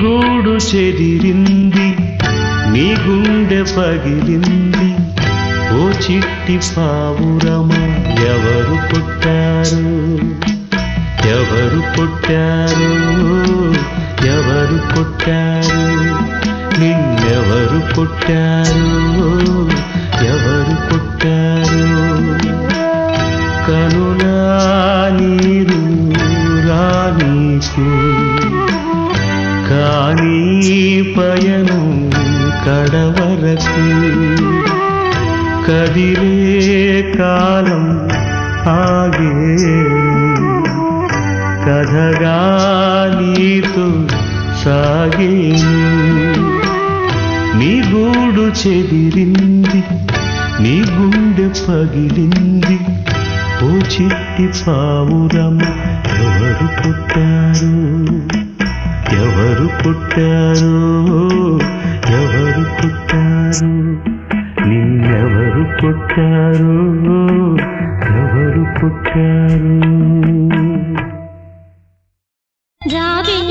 గూడు చెదిరింది, నీ గుండె పగిలింది. ఓ చిట్టి పావురమా, ఎవరు పుట్టారు, ఎవరు పుట్టారు, ఎవరు పుట్టారు, నిన్నెవరు పుట్టారు, ఎవరు పుట్టారు. కనులా నీరు రానీకు, కానీ పయనం కడవరకు. కదిలే కాలం ఆగే, కథగా నీతో సాగేను. నీ గూడు చెదిరింది, నీ గుండె పగిలింది. ఓ చిట్టి పావురమ, ఎవరు పుట్టారు, ఎవరు పుట్టారు, ఎవరు పుట్టారు, నిన్నెవరు పుట్టారు, ఎవరు పుట్టారు. రావిల్